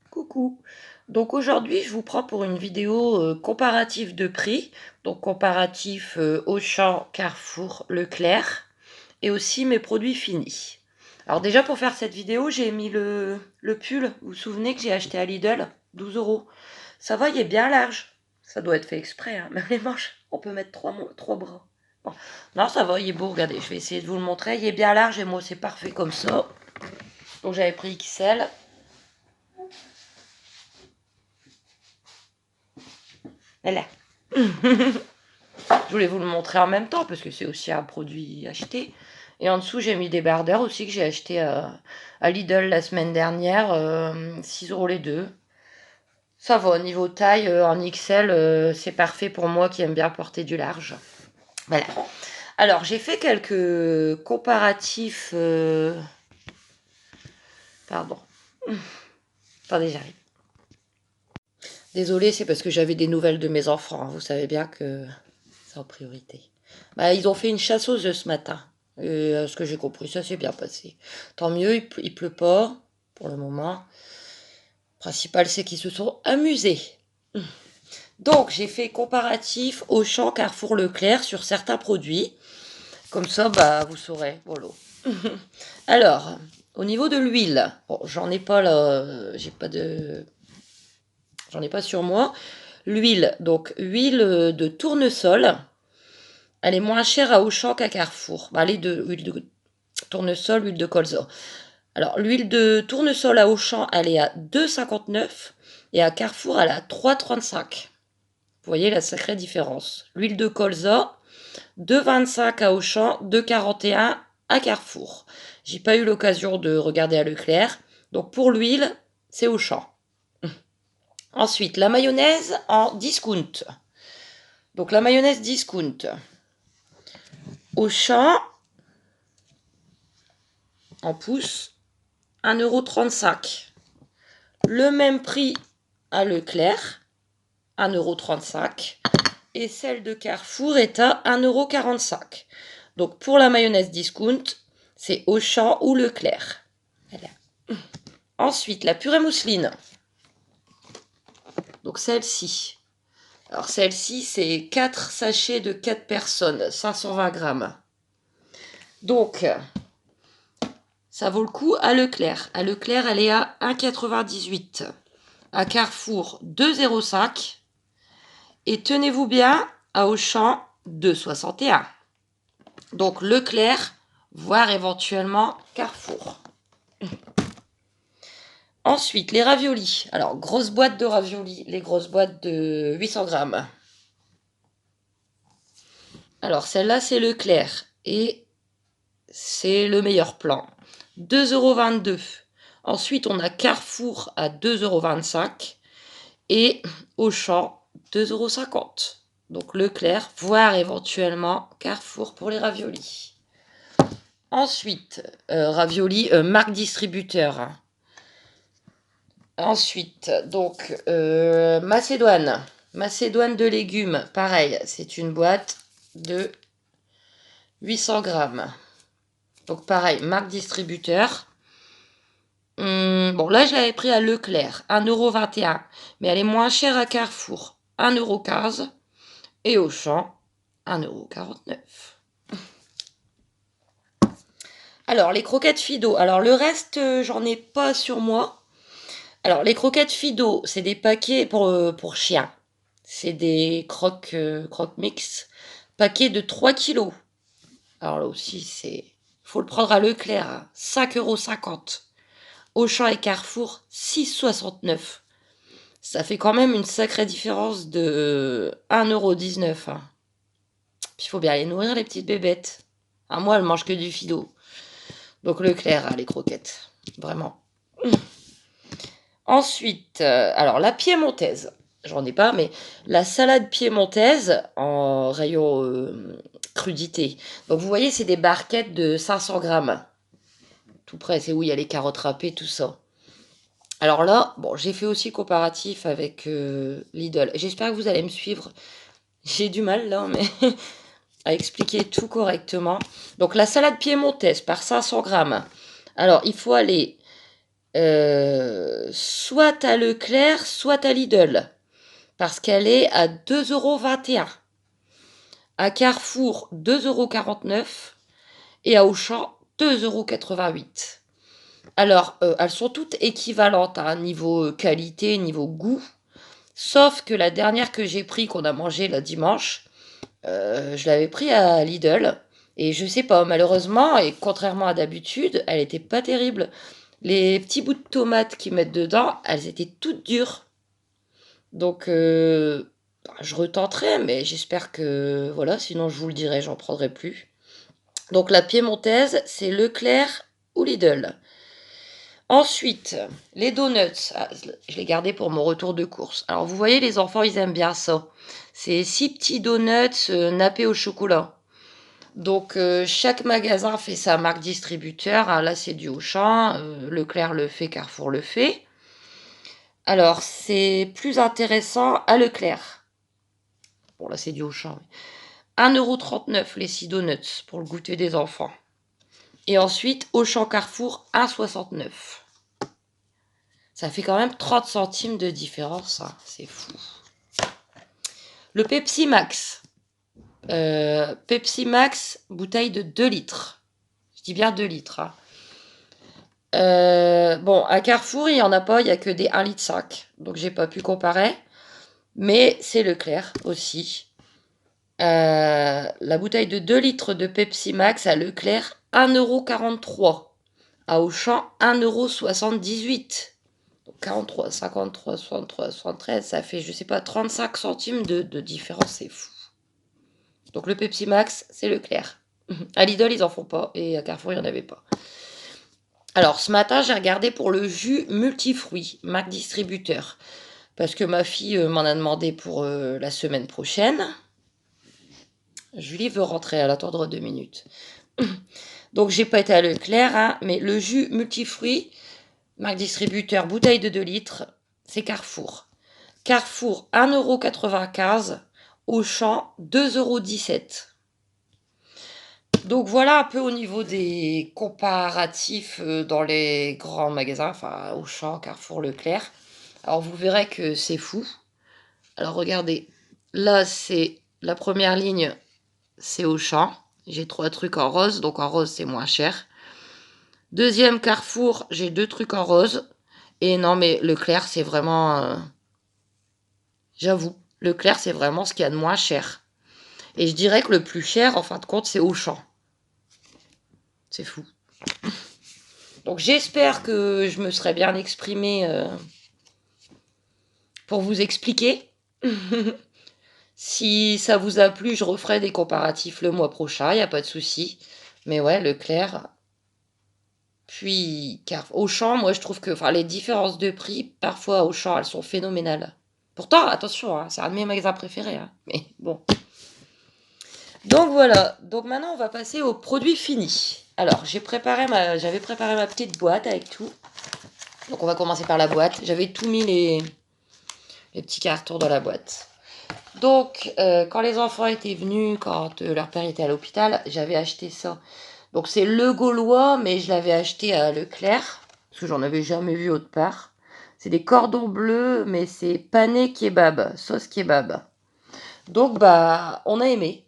Coucou. Donc aujourd'hui, je vous prends pour une vidéo comparatif de prix. Donc comparatif Auchan, Carrefour, Leclerc. Et aussi mes produits finis. Alors déjà pour faire cette vidéo, j'ai mis le pull. Vous vous souvenez que j'ai acheté à Lidl 12 €. Ça va, il est bien large. Ça doit être fait exprès, hein. Même les manches, on peut mettre trois bras. Bon. Non, ça va, il est beau, regardez. Je vais essayer de vous le montrer. Il est bien large et moi c'est parfait comme ça. Donc j'avais pris XL. Voilà. Je voulais vous le montrer en même temps parce que c'est aussi un produit acheté. Et en dessous, j'ai mis des bardeurs aussi que j'ai acheté à Lidl la semaine dernière. 6 € les deux. Ça va, au niveau taille, en XL, c'est parfait pour moi qui aime bien porter du large. Voilà. Alors, j'ai fait quelques comparatifs. Pardon. Attendez, j'arrive. Désolée, c'est parce que j'avais des nouvelles de mes enfants. Vous savez bien que c'est en priorité. Bah, ils ont fait une chasseuse ce matin. Et à ce que j'ai compris, ça s'est bien passé. Tant mieux, il pleut pas pour le moment. Le principal, c'est qu'ils se sont amusés. Donc, j'ai fait comparatif Auchan, Carrefour, Leclerc sur certains produits. Comme ça, bah, vous saurez. Voilà. Alors, au niveau de l'huile, bon, j'en ai pas là, j'en ai pas sur moi. L'huile, donc huile de tournesol, elle est moins chère à Auchan qu'à Carrefour. Bah, les deux, huile de tournesol, huile de colza. Alors, l'huile de tournesol à Auchan, elle est à 2,59 et à Carrefour, elle est à 3,35. Vous voyez la sacrée différence. L'huile de colza, 2,25 à Auchan, 2,41 à Carrefour. J'ai pas eu l'occasion de regarder à Leclerc. Donc, pour l'huile, c'est Auchan. Ensuite, la mayonnaise en discount. Donc, la mayonnaise discount. Auchan, en pouce, 1,35 €. Le même prix à Leclerc, 1,35 €. Et celle de Carrefour est à 1,45 €. Donc pour la mayonnaise discount, c'est Auchan ou Leclerc. Voilà. Ensuite, la purée mousseline. Donc celle-ci. Alors celle-ci, c'est 4 sachets de 4 personnes, 520 grammes. Donc, ça vaut le coup à Leclerc. À Leclerc, elle est à 1,98 €. À Carrefour, 2,05 €. Et tenez-vous bien, à Auchan, 2,61 €. Donc Leclerc, voire éventuellement Carrefour. Ensuite, les raviolis. Alors, grosse boîte de raviolis, les grosses boîtes de 800 grammes. Alors, celle-là, c'est Leclerc. Et c'est le meilleur plan. 2,22 €. Ensuite, on a Carrefour à 2,25 € et Auchan, 2,50 €. Donc Leclerc, voire éventuellement Carrefour pour les raviolis. Ensuite, raviolis marque distributeur. Ensuite, donc, Macédoine. Macédoine de légumes, pareil, c'est une boîte de 800 grammes. Donc pareil, marque distributeur. Bon, là, je l'avais pris à Leclerc, 1,21 €. Mais elle est moins chère à Carrefour, 1,15 €. Et Auchan, 1,49 €. Alors, les croquettes Fido. Alors, le reste, j'en ai pas sur moi. Alors, les croquettes Fido, c'est des paquets pour chiens. C'est des croque mix. Paquet de 3 kilos. Alors là aussi, faut le prendre à Leclerc, hein, 5,50 €. Auchan et Carrefour, 6,69 €. Ça fait quand même une sacrée différence de 1,19 €. Hein. Puis il faut bien les nourrir, les petites bébêtes. Ah, moi, elles mangent que du Fido. Donc Leclerc, hein, les croquettes. Vraiment. Ensuite, alors la piémontaise. J'en ai pas, mais la salade piémontaise en rayon crudité. Donc vous voyez, c'est des barquettes de 500 grammes. Tout près, c'est où il y a les carottes râpées, tout ça. Alors là, bon, j'ai fait aussi comparatif avec Lidl. J'espère que vous allez me suivre. J'ai du mal là, mais à expliquer tout correctement. Donc la salade piémontaise par 500 grammes Alors, il faut aller soit à Leclerc, soit à Lidl, parce qu'elle est à 2,21 €. À Carrefour, 2,49 € et à Auchan, 2,88 €. Alors, elles sont toutes équivalentes, hein, niveau qualité, niveau goût, sauf que la dernière que j'ai pris, qu'on a mangée le dimanche, je l'avais pris à Lidl, et je sais pas, malheureusement, et contrairement à d'habitude, elle était pas terrible. Les petits bouts de tomates qu'ils mettent dedans, elles étaient toutes dures. Donc, je retenterai, mais j'espère que, voilà, sinon je vous le dirai, j'en prendrai plus. Donc la piémontaise, c'est Leclerc ou Lidl. Ensuite, les donuts. Ah, je l'ai gardé pour mon retour de course. Alors vous voyez, les enfants, ils aiment bien ça. C'est 6 petits donuts nappés au chocolat. Donc chaque magasin fait sa marque distributeur. Ah, là, c'est du Auchan. Leclerc le fait, Carrefour le fait. Alors, c'est plus intéressant à Leclerc. Bon, là, c'est du Auchan. 1,39 € les 6 donuts pour le goûter des enfants. Et ensuite, Auchan Carrefour, 1,69 €. Ça fait quand même 30 centimes de différence, hein. C'est fou. Le Pepsi Max. Pepsi Max, bouteille de 2 litres. Je dis bien 2 litres, hein. Bon, à Carrefour, il n'y en a pas, il n'y a que des 1,5 litre. Donc, j'ai pas pu comparer. Mais c'est Leclerc aussi. La bouteille de 2 litres de Pepsi Max à Leclerc, 1,43 €. À Auchan, 1,78 €. Donc 43, 53, 63, 73, ça fait, je sais pas, 35 centimes de différence, c'est fou. Donc le Pepsi Max, c'est Leclerc. À Lidl, ils en font pas, et à Carrefour, il n'y en avait pas. Alors, ce matin, j'ai regardé pour le jus multifruits, marque distributeur, parce que ma fille m'en a demandé pour la semaine prochaine. Julie veut rentrer, elle attendra 2 minutes. Donc, j'ai pas été à Leclerc, hein, mais le jus multifruits, marque distributeur, bouteille de 2 litres, c'est Carrefour. Carrefour, 1,95 €. Auchan, 2,17 €. Donc voilà un peu au niveau des comparatifs dans les grands magasins, enfin Auchan, Carrefour, Leclerc. Alors vous verrez que c'est fou. Alors regardez, là c'est la première ligne, c'est Auchan. J'ai 3 trucs en rose, donc en rose c'est moins cher. Deuxième Carrefour, j'ai 2 trucs en rose. Et non mais Leclerc c'est vraiment... j'avoue, Leclerc c'est vraiment ce qu'il y a de moins cher. Et je dirais que le plus cher, en fin de compte, c'est Auchan. C'est fou. Donc j'espère que je me serai bien exprimée pour vous expliquer. Si ça vous a plu, je referai des comparatifs le mois prochain, il n'y a pas de souci. Mais ouais, Leclerc. Puis Auchan, moi je trouve que les différences de prix, parfois Auchan, elles sont phénoménales. Pourtant, attention, hein, c'est un de mes magasins préférés, hein, mais bon. Donc voilà, donc maintenant on va passer aux produits finis. Alors j'avais préparé ma petite boîte avec tout. Donc on va commencer par la boîte. J'avais tout mis les petits cartons dans la boîte. Donc quand les enfants étaient venus, quand leur père était à l'hôpital, j'avais acheté ça. Donc c'est le Gaulois, mais je l'avais acheté à Leclerc, parce que j'en avais jamais vu autre part. C'est des cordons bleus, mais c'est pané kebab, sauce kebab. Donc on a aimé.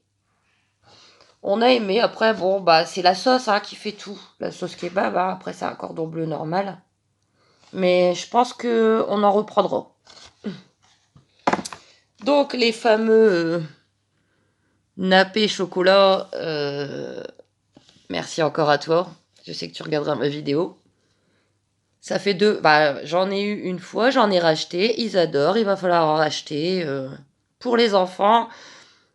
On a aimé, après, bon, c'est la sauce hein, qui fait tout. La sauce kebab, hein, après, c'est un cordon bleu normal. Mais je pense qu'on en reprendra. Donc, les fameux nappés chocolat, merci encore à toi. Je sais que tu regarderas ma vidéo. Ça fait 2. J'en ai eu une fois, j'en ai racheté. Ils adorent, il va falloir en racheter. Pour les enfants,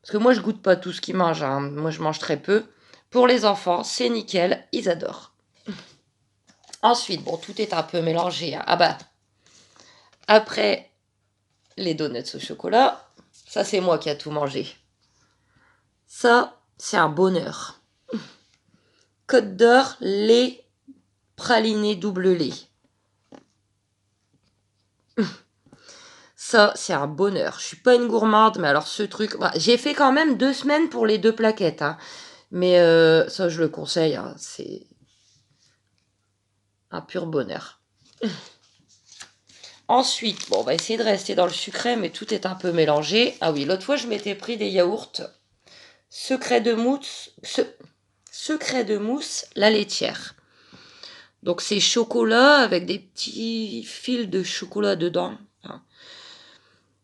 parce que moi, je goûte pas tout ce qu'ils mangent. Hein. Moi, je mange très peu. Pour les enfants, c'est nickel, ils adorent. Ensuite, bon, tout est un peu mélangé. Hein. Après les donuts au chocolat, ça c'est moi qui a tout mangé. Ça, c'est un bonheur. Côte d'Or, lait, praliné double lait. Ça, c'est un bonheur. Je suis pas une gourmande, mais alors ce truc... j'ai fait quand même 2 semaines pour les 2 plaquettes. Hein. Mais ça, je le conseille. Hein. Un pur bonheur. Ensuite, bon, on va essayer de rester dans le sucré, mais tout est un peu mélangé. Ah oui, l'autre fois, je m'étais pris des yaourts secret de mousse, secret de mousse, la laitière. Donc, c'est chocolat avec des petits fils de chocolat dedans. Hein.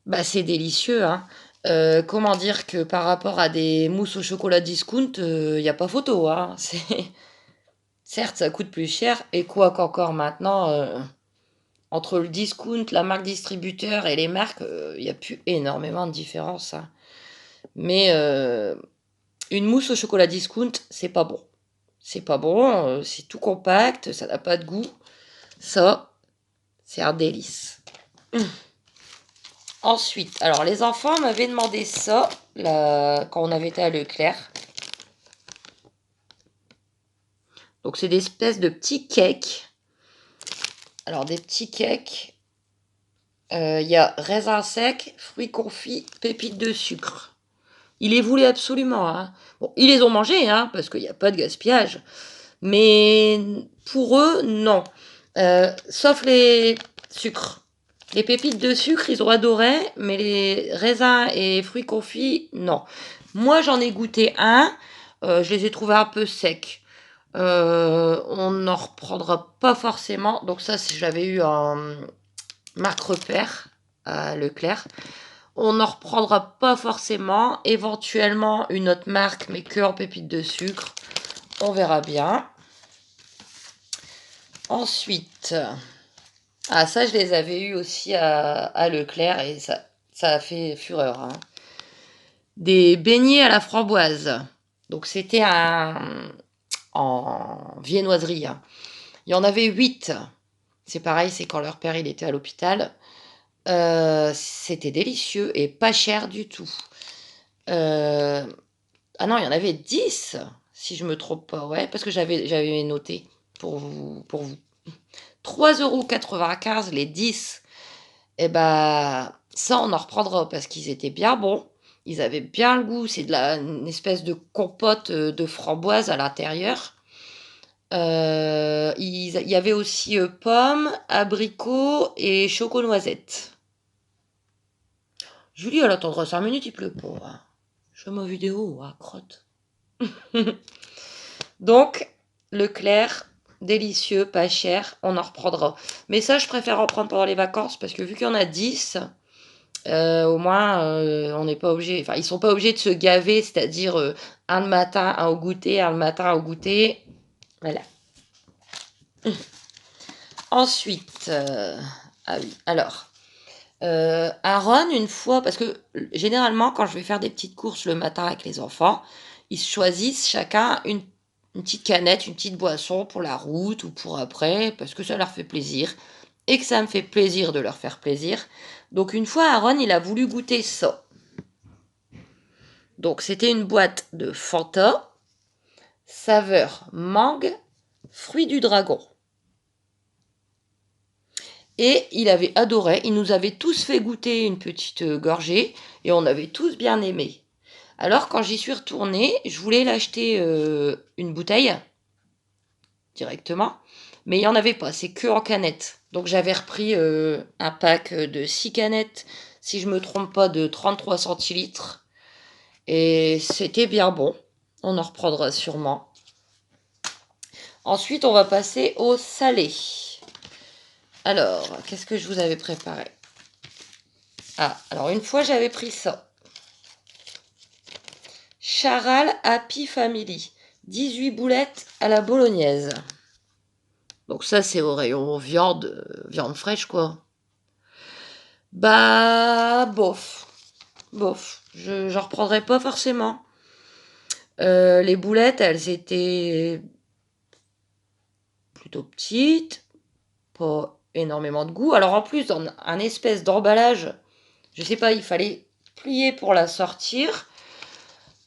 Bah, c'est délicieux, hein. Comment dire que par rapport à des mousses au chocolat discount, il n'y a pas photo, hein. Certes, ça coûte plus cher, et quoi qu'encore maintenant, entre le discount, la marque distributeur et les marques, il n'y a plus énormément de différence, hein. Mais une mousse au chocolat discount, c'est pas bon. C'est pas bon, c'est tout compact, ça n'a pas de goût. Ça, c'est un délice. Ensuite, alors les enfants m'avaient demandé ça quand on avait été à Leclerc. Donc c'est des espèces de petits cakes. Alors des petits cakes. Il y a raisin sec, fruits confits, pépites de sucre. Ils les voulaient absolument. Hein. Bon, ils les ont mangés, hein, parce qu'il n'y a pas de gaspillage. Mais pour eux, non. Sauf les sucres. Les pépites de sucre, ils ont adoré, mais les raisins et fruits confits, non. Moi, j'en ai goûté un. Je les ai trouvés un peu secs. On n'en reprendra pas forcément. Donc ça, j'avais eu un marque repère à Leclerc. On n'en reprendra pas forcément. Éventuellement, une autre marque, mais que en pépites de sucre. On verra bien. Ensuite, ça, je les avais eus aussi à Leclerc et ça a fait fureur. Hein. Des beignets à la framboise. Donc, c'était en viennoiserie. Hein. Il y en avait 8. C'est pareil, c'est quand leur père il était à l'hôpital. C'était délicieux et pas cher du tout. Ah non, il y en avait 10, si je me trompe pas. Ouais, parce que j'avais noté pour vous. 3,95 € les 10. Et bah, ça, on en reprendra parce qu'ils étaient bien bons. Ils avaient bien le goût. C'est une espèce de compote de framboise à l'intérieur. Il y avait aussi pommes, abricots et choco-noisette. Julie, elle attendra 5 minutes, il pleut pas. Hein. Je fais ma vidéo, hein, crotte. Donc, Leclerc, délicieux, pas cher, on en reprendra. Mais ça, je préfère en prendre pendant les vacances parce que vu qu'il y en a 10, au moins, on n'est pas obligé. Enfin, ils sont pas obligés de se gaver, c'est-à-dire un le matin, un au goûter, un le matin, un au goûter. Voilà. Ensuite, ah oui, alors. Aaron, une fois, parce que généralement, quand je vais faire des petites courses le matin avec les enfants, ils choisissent chacun une petite canette, une petite boisson pour la route ou pour après, parce que ça leur fait plaisir et que ça me fait plaisir de leur faire plaisir. Donc une fois, Aaron, il a voulu goûter ça. Donc c'était une boîte de Fanta, saveur mangue, fruit du dragon. Et il avait adoré, il nous avait tous fait goûter une petite gorgée et on avait tous bien aimé. Alors quand j'y suis retournée, je voulais l'acheter une bouteille directement, mais il n'y en avait pas, c'est que en canette. Donc j'avais repris un pack de 6 canettes, si je me trompe pas, de 33 centilitres. Et c'était bien bon, on en reprendra sûrement. Ensuite, on va passer au salé. Alors, qu'est-ce que je vous avais préparé? Ah, alors une fois j'avais pris ça. Charal Happy Family. 18 boulettes à la bolognaise. Donc ça, c'est au rayon viande fraîche, quoi. Bah, bof. Bof. J'en reprendrai pas forcément. Les boulettes, elles étaient plutôt petites. Pas énormément de goût. Alors en plus, dans un espèce d'emballage, je sais pas, il fallait plier pour la sortir.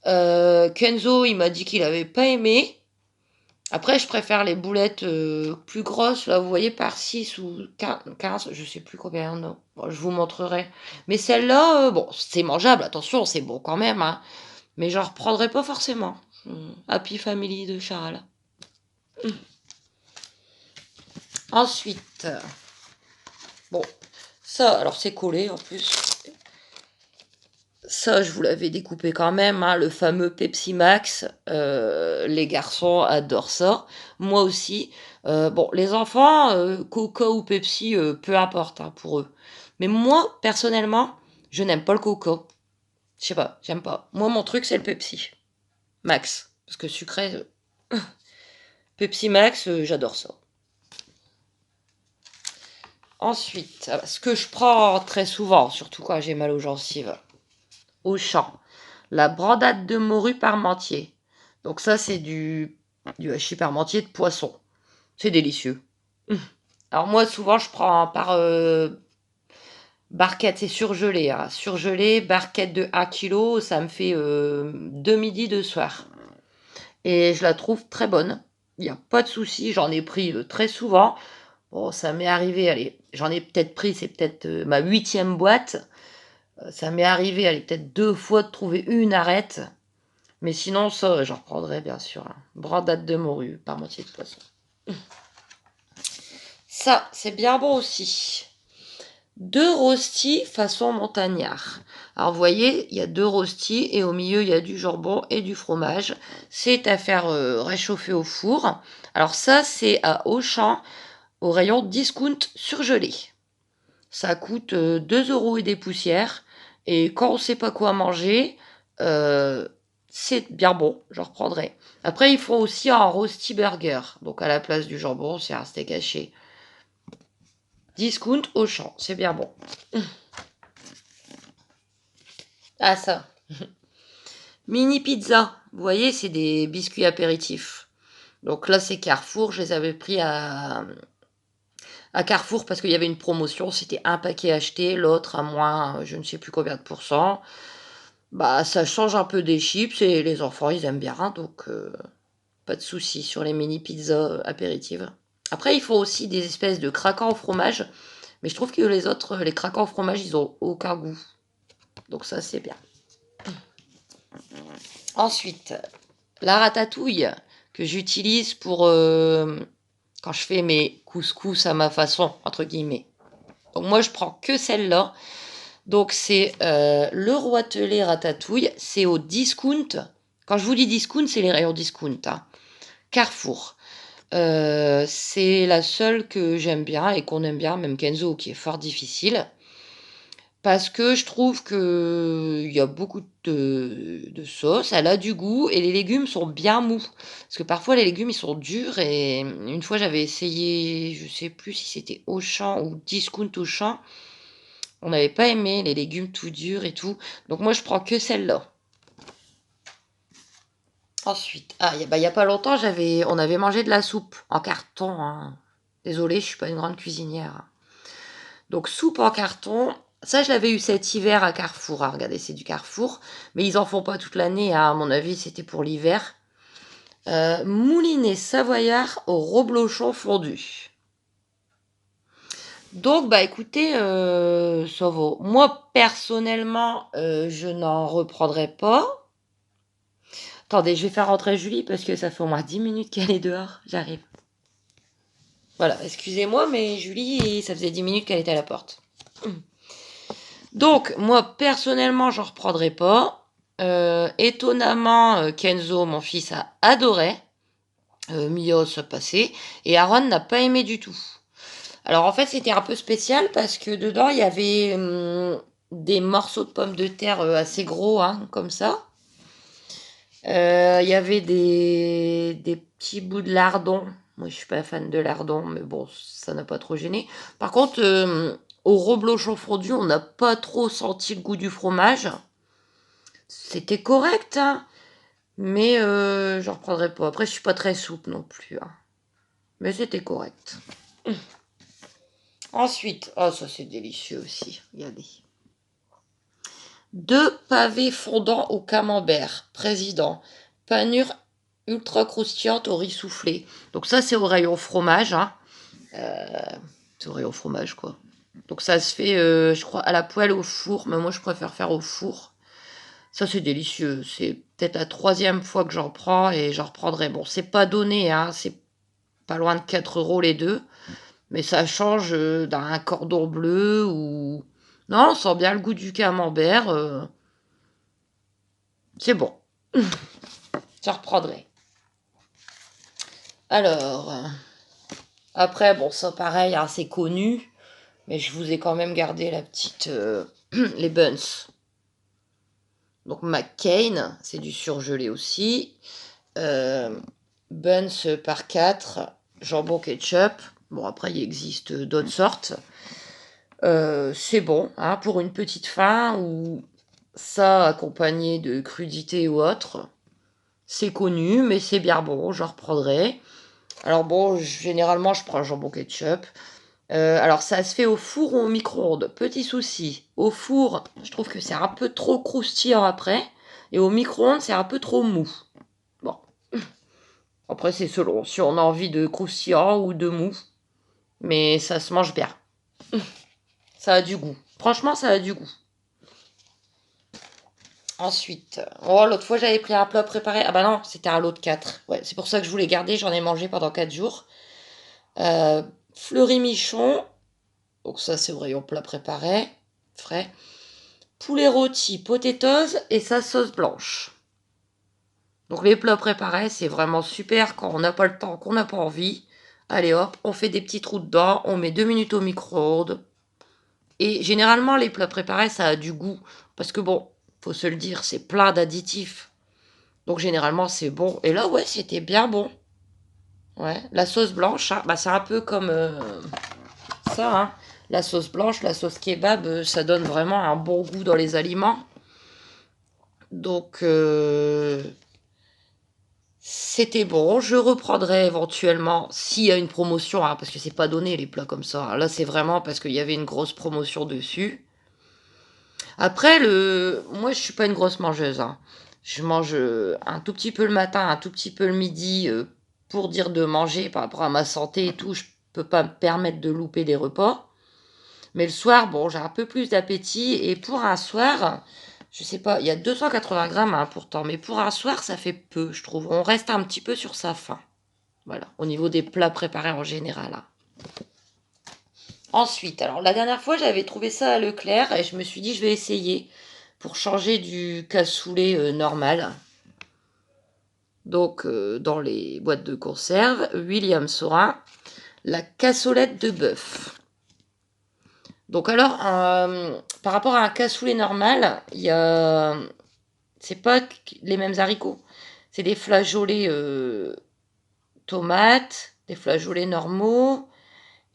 Kenzo, il m'a dit qu'il avait pas aimé. Après, je préfère les boulettes plus grosses, là, vous voyez, par 6 ou 15, je sais plus combien, non. Bon, je vous montrerai. Mais celle-là, bon, c'est mangeable, attention, c'est bon quand même, hein. Mais j'en reprendrai pas forcément. Happy Family de Charal. Ensuite, bon, ça, alors c'est collé en plus. Ça, je vous l'avais découpé quand même, hein, le fameux Pepsi Max. Les garçons adorent ça. Moi aussi. Bon, les enfants, Coca ou Pepsi, peu importe hein, pour eux. Mais moi, personnellement, je n'aime pas le Coca. Je sais pas, j'aime pas. Moi, mon truc, c'est le Pepsi Max. Parce que sucré, Pepsi Max, j'adore ça. Ensuite, ce que je prends très souvent, surtout quand j'ai mal aux gencives, Auchan, la brandade de morue parmentier. Donc ça, c'est du hachis parmentier de poisson. C'est délicieux. Alors moi, souvent, je prends par barquette, c'est surgelé. Hein. Surgelé, barquette de 1 kg, ça me fait 2 midis de soir. Et je la trouve très bonne. Il n'y a pas de souci, j'en ai pris très souvent. Bon, ça m'est arrivé, allez, j'en ai peut-être pris, c'est peut-être ma 8e boîte. Ça m'est arrivé, allez, peut-être 2 fois de trouver une arête. Mais sinon, ça, j'en reprendrai bien sûr. Hein. Brandade de morue, parmentier de poisson. Ça, c'est bien bon aussi. 2 rostis façon montagnard. Alors, vous voyez, il y a 2 rostis et au milieu, il y a du jambon et du fromage. C'est à faire réchauffer au four. Alors, ça, c'est à Auchan, au rayon discount surgelé. Ça coûte 2 € et des poussières. Et quand on ne sait pas quoi manger, c'est bien bon, j'en reprendrai. Après, ils font aussi un rosti burger. Donc, à la place du jambon, c'est un steak haché. Discount Auchan, c'est bien bon. Ah, ça. Mini pizza. Vous voyez, c'est des biscuits apéritifs. Donc là, c'est Carrefour. Je les avais pris à Carrefour parce qu'il y avait une promotion. C'était un paquet acheté, l'autre à moins, je ne sais plus combien de pourcents. Bah, ça change un peu des chips et les enfants, ils aiment bien. Hein, donc, pas de souci sur les mini pizzas apéritives. Après, ils font aussi des espèces de craquants au fromage. Mais je trouve que les autres, les craquants au fromage, ils ont aucun goût. Donc ça, c'est bien. Ensuite, la ratatouille que j'utilise pour quand je fais mes couscous à ma façon, entre guillemets. Donc moi, je prends que celle-là. Donc c'est le Roitelet ratatouille. C'est au discount. Quand je vous dis discount, c'est les rayons discount. Hein. Carrefour. C'est la seule que j'aime bien et qu'on aime bien, même Kenzo qui est fort difficile. Parce que je trouve qu'il y a beaucoup de sauce, elle a du goût et les légumes sont bien mous. Parce que parfois les légumes ils sont durs et une fois j'avais essayé, je sais plus si c'était Auchan ou Discount Auchan, on n'avait pas aimé les légumes tout durs et tout. Donc moi je prends que celle-là. Ensuite, il y a pas longtemps on avait mangé de la soupe en carton. Hein. Désolée, je suis pas une grande cuisinière. Donc soupe en carton, ça je l'avais eu cet hiver à Carrefour. Ah, regardez, c'est du Carrefour, mais ils en font pas toute l'année. Hein. À mon avis, c'était pour l'hiver. Moulinet savoyard au reblochon fondu. Donc bah écoutez, ça vaut. Moi personnellement, je n'en reprendrai pas. Attendez, je vais faire rentrer Julie parce que ça fait au moins 10 minutes qu'elle est dehors. J'arrive. Voilà, excusez-moi, mais Julie, ça faisait 10 minutes qu'elle était à la porte. Donc, moi, personnellement, j'en reprendrai pas. Étonnamment, Kenzo, mon fils, a adoré. Mio, ça passait. Et Aaron n'a pas aimé du tout. Alors, en fait, c'était un peu spécial parce que dedans, il y avait des morceaux de pommes de terre assez gros, hein, comme ça. Il y avait des petits bouts de lardon. Moi, je suis pas fan de lardon, mais bon, ça n'a pas trop gêné. Par contre, au reblochon fondu, on n'a pas trop senti le goût du fromage. C'était correct, hein, mais j'en reprendrai pas. Après, je suis pas très souple non plus. Hein. Mais c'était correct. Ensuite, oh, ça c'est délicieux aussi. Regardez. 2 pavés fondants au camembert. Président. Panure ultra croustillante au riz soufflé. Donc ça, c'est au rayon fromage. Hein. C'est au rayon fromage, quoi. Donc ça se fait, je crois, à la poêle au four. Mais moi, je préfère faire au four. Ça, c'est délicieux. C'est peut-être la 3e fois que j'en prends et j'en reprendrai. Bon, c'est pas donné, hein. C'est pas loin de 4 € les deux. Mais ça change d'un cordon bleu ou... Non, on sent bien le goût du camembert. C'est bon. Ça reprendrai. Alors, après, bon, ça pareil, hein, c'est connu. Mais je vous ai quand même gardé la petite... les buns. Donc McCain, c'est du surgelé aussi. Buns par 4, jambon ketchup. Bon, après, il existe d'autres sortes. C'est bon, hein, pour une petite faim ou ça accompagné de crudités ou autre. C'est connu, mais c'est bien bon, j'en reprendrai. Alors bon, généralement, je prends le jambon ketchup. Alors ça se fait au four ou au micro-ondes. Petit souci, au four, je trouve que c'est un peu trop croustillant après. Et au micro-ondes, c'est un peu trop mou. Bon, après c'est selon si on a envie de croustillant ou de mou. Mais ça se mange bien. Ça a du goût. Franchement, ça a du goût. Ensuite, oh, l'autre fois j'avais pris un plat préparé. Ah bah non, c'était un lot de 4. Ouais, c'est pour ça que je voulais garder, j'en ai mangé pendant 4 jours. Euh, Fleury Michon, donc ça c'est au rayon plat préparé, frais. Poulet rôti, potatoes et sa sauce blanche. Donc les plats préparés, c'est vraiment super quand on n'a pas le temps, qu'on n'a pas envie. Allez hop, on fait des petits trous dedans, on met 2 minutes au micro-ondes. Et généralement, les plats préparés, ça a du goût. Parce que bon, faut se le dire, c'est plein d'additifs. Donc généralement, c'est bon. Et là, ouais, c'était bien bon. Ouais, la sauce blanche, hein, bah, c'est un peu comme ça, hein. La sauce blanche, la sauce kebab, ça donne vraiment un bon goût dans les aliments. Donc, c'était bon. Je reprendrai éventuellement s'il y a une promotion, hein, parce que c'est pas donné les plats comme ça, hein. Là, c'est vraiment parce qu'il y avait une grosse promotion dessus. Après, moi, je suis pas une grosse mangeuse, hein. Je mange un tout petit peu le matin, un tout petit peu le midi, pour dire de manger par rapport à ma santé et tout. Je peux pas me permettre de louper des repas. Mais le soir, bon, j'ai un peu plus d'appétit. Et pour un soir, je sais pas, il y a 280 grammes, hein, pourtant. Mais pour un soir, ça fait peu, je trouve. On reste un petit peu sur sa faim. Voilà, au niveau des plats préparés en général, hein. Ensuite, alors la dernière fois, j'avais trouvé ça à Leclerc et je me suis dit, je vais essayer pour changer du cassoulet normal. Donc, dans les boîtes de conserve, William Saurin, la cassolette de bœuf. Donc alors, par rapport à un cassoulet normal, c'est pas les mêmes haricots. C'est des flageolets tomates, des flageolets normaux,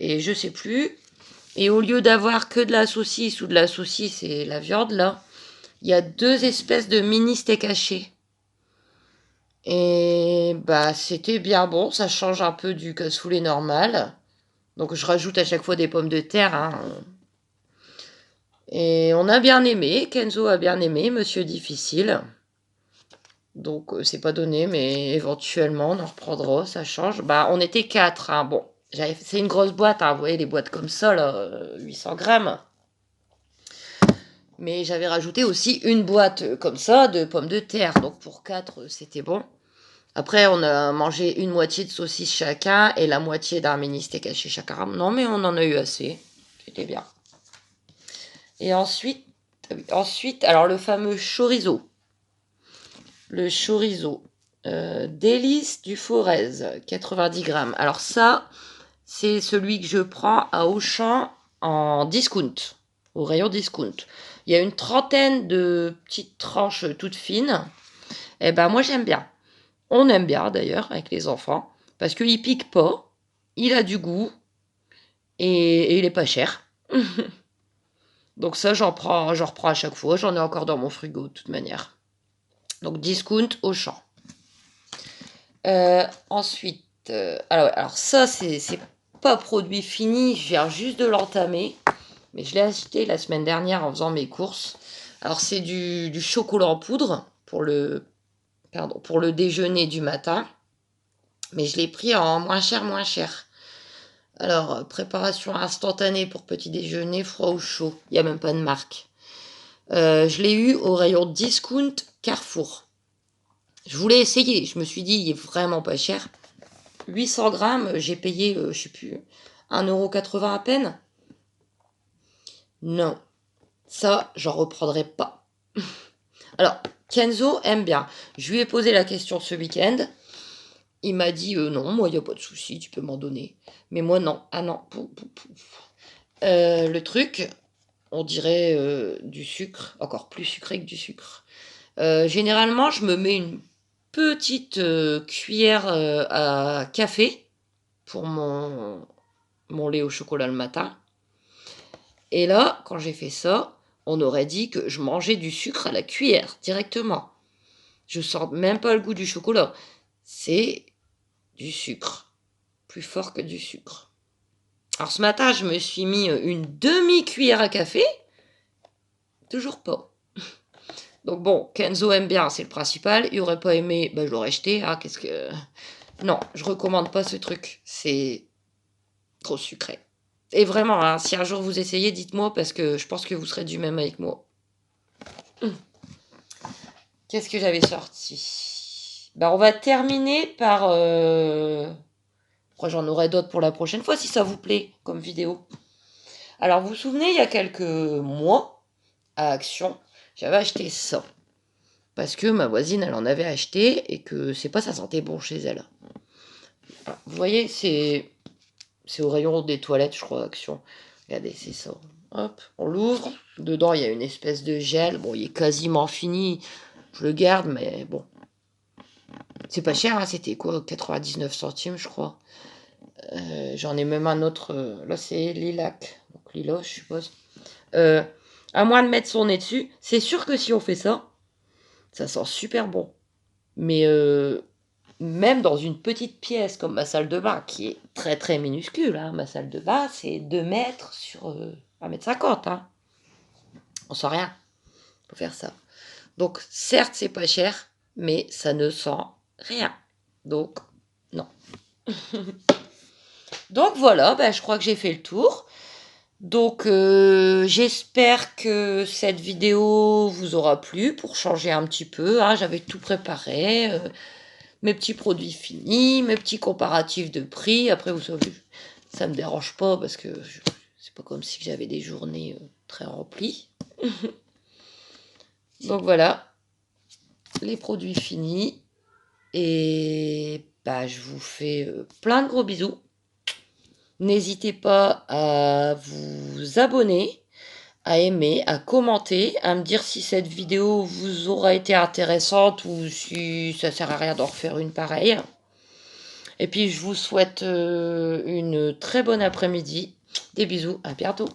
et je sais plus. Et au lieu d'avoir que de la saucisse ou de la saucisse et la viande, là, il y a 2 espèces de mini steak hachés. Et bah, c'était bien bon, ça change un peu du cassoulet normal. Donc, je rajoute à chaque fois des pommes de terre, hein. Et on a bien aimé, Kenzo a bien aimé, Monsieur Difficile. Donc, c'est pas donné, mais éventuellement, on en reprendra, ça change. Bah, on était 4, hein. Bon, c'est une grosse boîte, hein. Vous voyez, les boîtes comme ça, là, 800 grammes. Mais j'avais rajouté aussi une boîte comme ça de pommes de terre. Donc pour 4, c'était bon. Après, on a mangé une moitié de saucisse chacun et la moitié d'un mini steak haché chacun. Non, mais on en a eu assez. C'était bien. Et ensuite, alors le fameux chorizo. Le chorizo. Délice du Forez, 90 grammes. Alors ça, c'est celui que je prends à Auchan en discount, au rayon discount. Il y a une trentaine de petites tranches toutes fines. Et ben moi j'aime bien. On aime bien d'ailleurs avec les enfants parce qu'il pique pas, il a du goût et il est pas cher. Donc ça j'en reprends à chaque fois. J'en ai encore dans mon frigo de toute manière. Donc discount Auchan. Ensuite, alors ça c'est pas produit fini, je viens juste de l'entamer. Mais je l'ai acheté la semaine dernière en faisant mes courses. Alors c'est du chocolat en poudre pour le déjeuner du matin. Mais je l'ai pris en moins cher, moins cher. Alors, préparation instantanée pour petit déjeuner, froid ou chaud. Il n'y a même pas de marque. Je l'ai eu au rayon discount Carrefour. Je voulais essayer. Je me suis dit, il est vraiment pas cher. 800 grammes, j'ai payé, je sais plus, 1,80 € à peine. Non, ça, j'en reprendrai pas. Alors, Kenzo aime bien. Je lui ai posé la question ce week-end. Il m'a dit non, moi, il n'y a pas de souci, tu peux m'en donner. Mais moi, non. Ah non. Le truc, on dirait du sucre, encore plus sucré que du sucre. Généralement, je me mets une petite cuillère à café pour mon lait au chocolat le matin. Et là, quand j'ai fait ça, on aurait dit que je mangeais du sucre à la cuillère directement. Je sens même pas le goût du chocolat. C'est du sucre. Plus fort que du sucre. Alors ce matin, je me suis mis une demi-cuillère à café. Toujours pas. Donc bon, Kenzo aime bien, c'est le principal. Il aurait pas aimé, je l'aurais jeté. Ah, qu'est-ce que... Non, je recommande pas ce truc. C'est trop sucré. Et vraiment, hein, si un jour vous essayez, dites-moi parce que je pense que vous serez du même avec moi. Qu'est-ce que j'avais sorti? On va terminer par... Après, j'en aurai d'autres pour la prochaine fois si ça vous plaît comme vidéo. Alors, vous vous souvenez, il y a quelques mois, à Action, j'avais acheté ça. Parce que ma voisine, elle en avait acheté et que c'est pas ça sentait bon chez elle. Alors, vous voyez, c'est au rayon des toilettes, je crois, Action. Regardez, c'est ça. Hop, on l'ouvre. Dedans, il y a une espèce de gel. Bon, il est quasiment fini. Je le garde, mais bon. C'est pas cher, hein, c'était quoi? 99 centimes, je crois. J'en ai même un autre. Là, c'est lilac. Donc, lilas, je suppose. À moins de mettre son nez dessus. C'est sûr que si on fait ça, ça sent super bon. Mais même dans une petite pièce comme ma salle de bain, qui est très très minuscule, hein, ma salle de bain, c'est 2 mètres sur 1,50 m. Hein. On sent rien. Faut faire ça. Donc, certes, c'est pas cher, mais ça ne sent rien. Donc, non. Donc voilà, je crois que j'ai fait le tour. Donc j'espère que cette vidéo vous aura plu pour changer un petit peu. Hein, j'avais tout préparé, mes petits produits finis, mes petits comparatifs de prix. Après, vous savez, ça me dérange pas parce que c'est pas comme si j'avais des journées très remplies. Donc voilà, les produits finis. Et je vous fais plein de gros bisous. N'hésitez pas à vous abonner, à aimer, à commenter, à me dire si cette vidéo vous aura été intéressante ou si ça sert à rien d'en refaire une pareille. Et puis je vous souhaite une très bonne après-midi. Des bisous, à bientôt.